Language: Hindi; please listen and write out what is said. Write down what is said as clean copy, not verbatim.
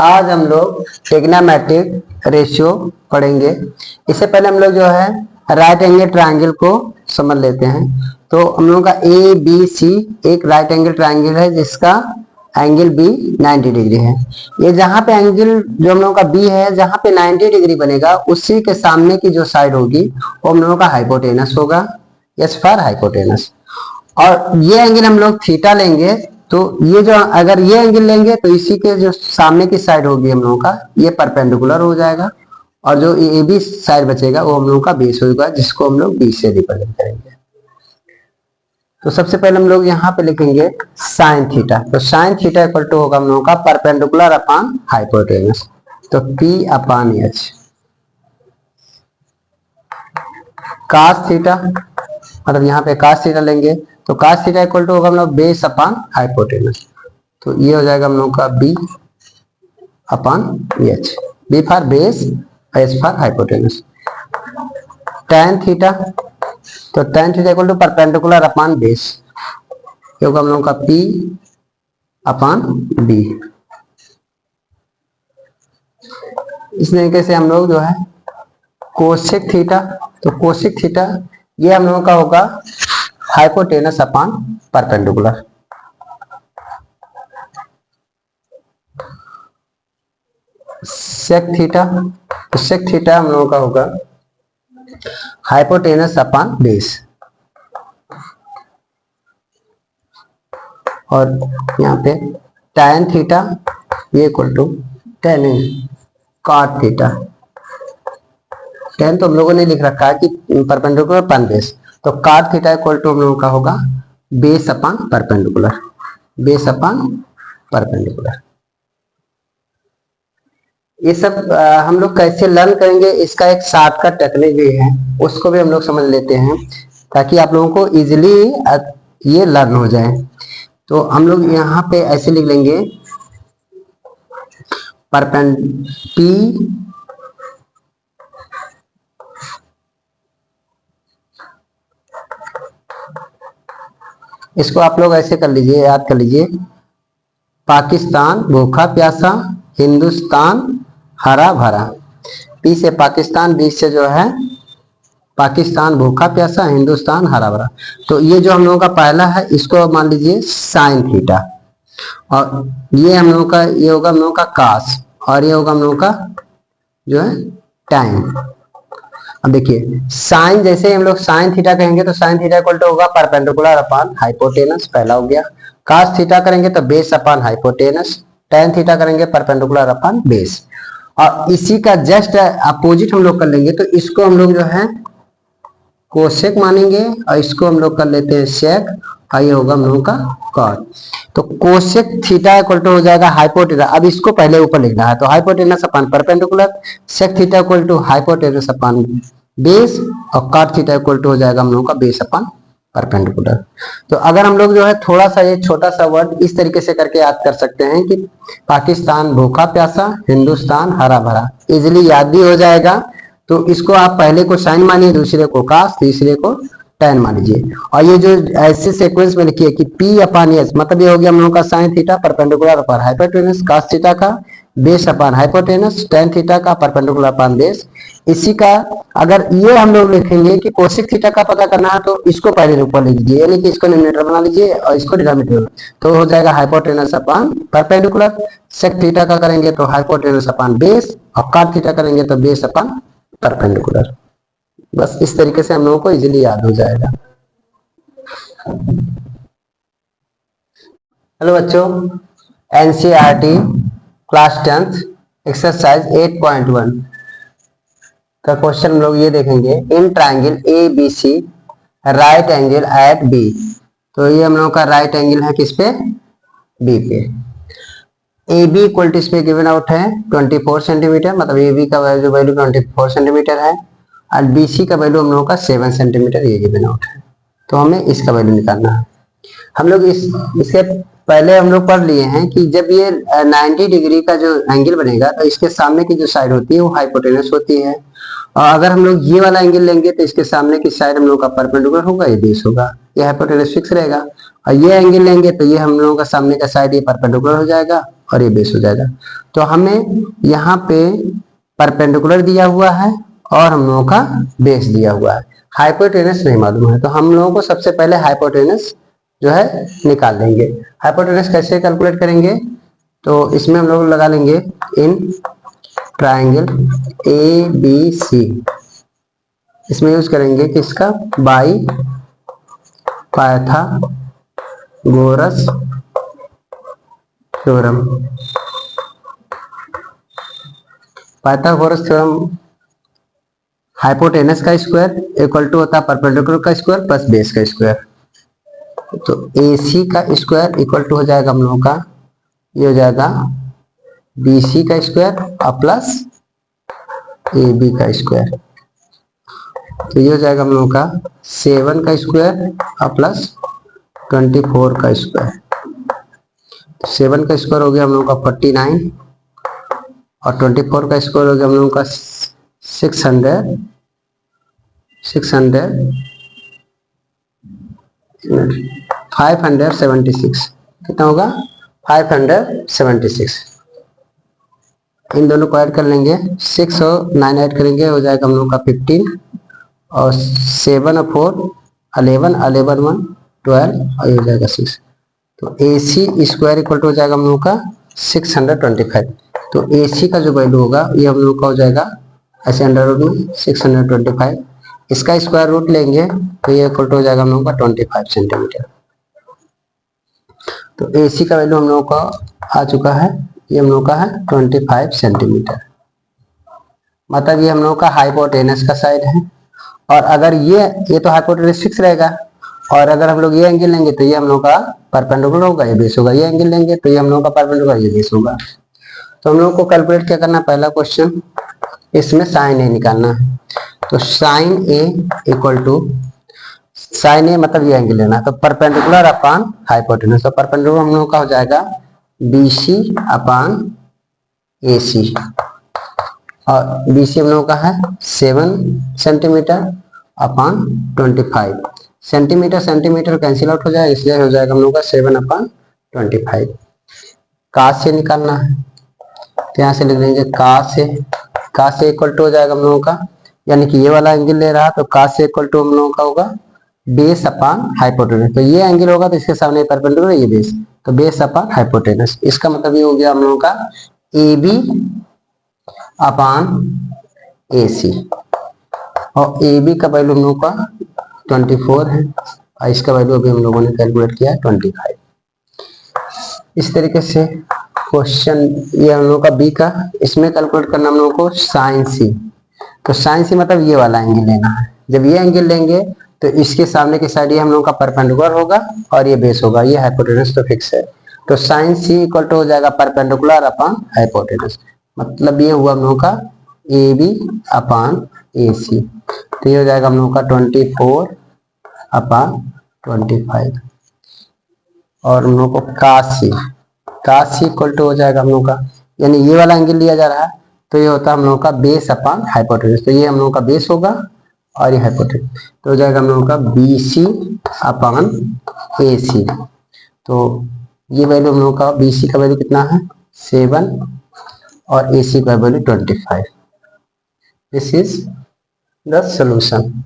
आज हम लोग ट्रिग्नोमेट्रिक रेशियो पढ़ेंगे। इससे पहले हम लोग जो है राइट एंगल ट्रायंगल को समझ लेते हैं। तो हम लोगों का ए बी सी एक राइट एंगल ट्रायंगल है जिसका एंगल बी 90 डिग्री है। ये जहां पे एंगल जो हम लोगों का बी है, जहां पे 90 डिग्री बनेगा उसी के सामने की जो साइड होगी वो हम लोगों का हाइपोटेनस होगा। Yes for hypotenuse. और ये एंगल हम लोग थीटा लेंगे, तो ये जो अगर ये एंगल लेंगे तो इसी के जो सामने की साइड होगी हम लोगों का ये परपेंडिकुलर हो जाएगा, और जो ए बी साइड बचेगा वो हम लोगों का बेस होगा, जिसको हम लोग बी से रिप्रेजेंट करेंगे। तो सबसे पहले हम लोग यहाँ पे लिखेंगे साइन थीटा। तो साइन थीटा इक्वल टू होगा हम लोगों का परपेंडिकुलर अपॉन हाइपोटेनस, तो P upon H. Cos theta, मतलब यहाँ पे कास थीटा लेंगे तो कास थीटा इक्वल टू होगा हम लोग बेस अपॉन हाइपोटेनस, तो ये हो जाएगा हम लोग का B upon H. B for base, H for hypotenuse. tan theta, तो tan theta equal to perpendicular upon base, ये होगा हम लोग का P अपॉन बी। इस तरीके से हम लोग जो है कोसेक थीटा, तो कोसेक थीटा ये हम लोगों का होगा hypotenuse upon perpendicular. Sec theta, तो सेक थीटा हम लोगों का होगा हाइपोटेनस अपॉन बेस। और यहाँ पे tan थीटा ये equal to tan cot theta. tan तो हम लोगों ने लिख रखा है कि परपेंडिकुलर अपॉन बेस, तो cot थीटा इक्वल टू हम लोगों का होगा base upon perpendicular, base upon perpendicular. ये सब हम लोग कैसे लर्न करेंगे, इसका एक शॉर्टकट टेक्निक भी है, उसको भी हम लोग समझ लेते हैं ताकि आप लोगों को इजीली ये लर्न हो जाए। तो हम लोग यहाँ पे ऐसे लिख लेंगे पी इसको आप लोग ऐसे कर लीजिए, याद कर लीजिए, पाकिस्तान भूखा प्यासा, हिंदुस्तान हरा भरा। पी से पाकिस्तान, बी से जो है पाकिस्तान भूखा प्यासा, हिंदुस्तान हरा भरा। तो ये जो हम लोगों का पहला है इसको मान लीजिए साइन थीटा, और ये हम लोगों का ये होगा हम लोगों का कास, और ये होगा हम लोगों का जो है टाइम। अब देखिए साइन, जैसे हम लोग साइन थीटा कहेंगे तो साइन थीटा इक्वल टू होगा परपेंडिकुलर अपॉन हाइपोटेनस, पहला हो गया। कास थीटा करेंगे तो base upon hypotenuse, tan theta करेंगे परपेंडिकुलर अपॉन बेस। और इसी का जस्ट अपोजिट हम लोग कर लेंगे, तो इसको हम लोग जो है कोसेक मानेंगे और इसको हम लोग कर लेते हैं सेक, और ये होगा हम लोगों का कॉट। तो कोसेक थीटा इक्वल टू हो जाएगा हाइपोटेनस, अब इसको पहले ऊपर लिखना है, तो hypotenuse upon perpendicular, sec theta equal to hypotenuse upon base, और कॉट थीटा इक्वल टू हो जाएगा हम लोगों का बेस अपॉन परपेंडिकुलर। तो अगर हम लोग जो है थोड़ा सा ये छोटा सा वर्ड इस तरीके से करके याद कर सकते हैं कि पाकिस्तान भूखा प्यासा, हिंदुस्तान हरा भरा, इजिली याद भी हो जाएगा। तो इसको आप पहले को साइन मानिए, दूसरे को कास, तीसरे को tan मान लीजिए। और ये जो ऐसे सीक्वेंस में लिखिए कि P अपॉन एच, मतलब ये हो गया हम लोगों का sine theta perpendicular upon hypotenuse, cos theta का base upon hypotenuse, tan theta का परपेंडिकुलर अपॉन बेस। इसी का अगर ये हम लोग लिखेंगे कि कोसेक थीटा का पता करना है तो इसको पहले ऊपर लिख दीजिए, यानी कि इसको न्यूमरेटर बना लीजिए और इसको डिनोमिनेटर, तो हो जाएगा hypotenuse upon perpendicular. Sec theta का करेंगे तो हाइपोटेनस अपॉन बेस, और कॉट थीटा करेंगे तो बेस अपॉन परपेंडिकुलर। बस इस तरीके से हम लोगों को इजीली याद हो जाएगा। हेलो बच्चों, एनसीईआरटी क्लास 10th एक्सरसाइज 8.1 का क्वेश्चन हम लोग ये देखेंगे। In triangle A B C right angle at B, तो ये हम लोगों का राइट एंगल है किस पे, बी पे। ए बी इक्वल टू इस पे गिवन आउट है 24 सेंटीमीटर, मतलब ए बी का वैल्यू 24 सेंटीमीटर है, और बी सी का वैल्यू हम लोगों का 7 सेंटीमीटर ये गिवन आउट है। तो हमें इसका वैल्यू निकालना है। हम लोग इससे पहले हम लोग पढ़ लिए हैं कि जब ये 90 डिग्री का जो एंगल बनेगा तो इसके सामने की जो साइड होती है वो हाइपोटेनस होती है, और अगर हम लोग ये वाला एंगल लेंगे तो इसके सामने की साइड हम लोग का परपेंडिकुलर होगा, ये बेस होगा, ये हाइपोटेनस फिक्स रहेगा। और ये एंगल लेंगे तो ये हम लोगों का सामने का साइड ये परपेंडिकुलर हो जाएगा, और ये बेस हो जाएगा। तो हमें यहाँ पे परपेंडिकुलर दिया हुआ है और हम लोगों का बेस दिया हुआ है, हाइपोटेनस नहीं मालूम है। तो हम लोगों को सबसे पहले हाइपोटेनस जो है निकाल लेंगे। हाइपोटेनस कैसे कैलकुलेट करेंगे, तो इसमें हम लोग लगा लेंगे इन ट्राइंगल ए बी सी, इसमें यूज करेंगे किसका, by Pythagoras theorem. Pythagoras theorem hypotenuse का स्क्वायर इक्वल टू होता है परपेंडिकुलर का स्क्वायर प्लस बेस का स्क्वायर। तो AC का स्क्वायर इक्वल टू हो जाएगा हम लोगों का, ये हो जाएगा BC का स्क्वायर और प्लस AB का स्क्वायर। तो ये हो जाएगा हम लोगों का 7 का स्क्वायर और प्लस 24 का स्क्वायर। 7 का स्क्वायर हो गया हम लोगों का 49 और 24 का स्क्वायर हो गया हम लोगों का 576। कितना होगा, 576। इन दोनों को ऐड कर लेंगे, 6 और 9 ऐड करेंगे हो जाएगा हम लोग का 15 और 7 और 4 11, 11 1 12 और ये हो जाएगा 6। तो AC स्क्वायर इक्वल टू हो जाएगा हम लोग का 625। तो AC का जो वैल्यू होगा ये हम लोग का हो जाएगा ऐसे अंडर रूट में 625, इसका स्क्वायर रूट लेंगे तो ये इक्वल टू हो जाएगा हम लोगों का 25 सेंटीमीटर। तो AC का वैल्यू हम लोगों का आ चुका है, ये हम लोग का है 25 सेंटीमीटर। मतलब ये हम लोग का हाइपोटेनस का साइड है। और अगर ये तो हाइपोटेनस फिक्स रहेगा, और अगर हम लोग ये एंगल लेंगे तो ये हम लोग का परपेंडिकुलर होगा, ये बेस होगा। ये एंगल लेंगे तो ये हम लोग का परपेंडिकुलर, ये बेस होगा। तो हम लोग को कैलकुलेट क्या करना है, पहला क्वेश्चन इसमें साइन ए निकालना है। तो sine A equal to, sine A मतलब ये एंगल लेना है, तो परपेंडिकुलर अपॉन हाइपोटेनस। तो परपेंडिकुलर हम लोग का हो जाएगा BC अपॉन AC, और BC हम लोग का है 7 centimetre upon 25 centimetre. Centimetre cancel out हो जाएगा, इसलिए हो जाएगा हम लोग का 7 अपॉन 25। काश से निकालना है तो यहाँ से लिख देंगे काश से इक्वल टू हो जाएगा हम लोगों का, यानी कि ये वाला एंगल ले रहा है तो काश से इक्वल टू हम लोगों का होगा बेस अपॉन हाइपोटेनस। तो ये एंगल होगा तो इसके सामने परपेंडिकुलर, ये बेस, तो बेस अपॉन हाइपोटेनस। इसका मतलब ये हो गया हम लोगों का AB अपॉन AC, और AB का वैल्यू हम लोग का 24 है और इसका वैल्यू अभी हम लोगों ने कैलकुलेट किया है 25। इस तरीके से क्वेश्चन ये हम लोग का B का, इसमें कैलकुलेट करना हम लोगों को साइन C। तो साइन C मतलब ये वाला एंगल लेना है। जब ये एंगल लेंगे तो इसके सामने की साइड ये हम लोग का परपेंडिकुलर होगा और ये बेस होगा, ये हाइपोटेनस तो फिक्स है। तो साइन C इक्वल टू हो जाएगा परपेंडिकुलर अपॉन हाइपोटेनस, मतलब ये हुआ हम लोग का AB अपॉन AC। तो ये हो जाएगा हम लोग का 24 अपॉन 25, और हम लोग को काश इक्वल टू हो जाएगा हम लोग का, यानी ये वाला एंगल लिया जा रहा है तो ये होता है हम लोग का बेस अपॉन हाइपोटेनस। तो ये हम लोग का बेस होगा और ये हाइपोटेनस, तो हो जाएगा हम लोगों का BC अपॉन AC। तो ये वैल्यू हम लोग का BC का वैल्यू कितना है 7 और AC का value 25। This is the solution.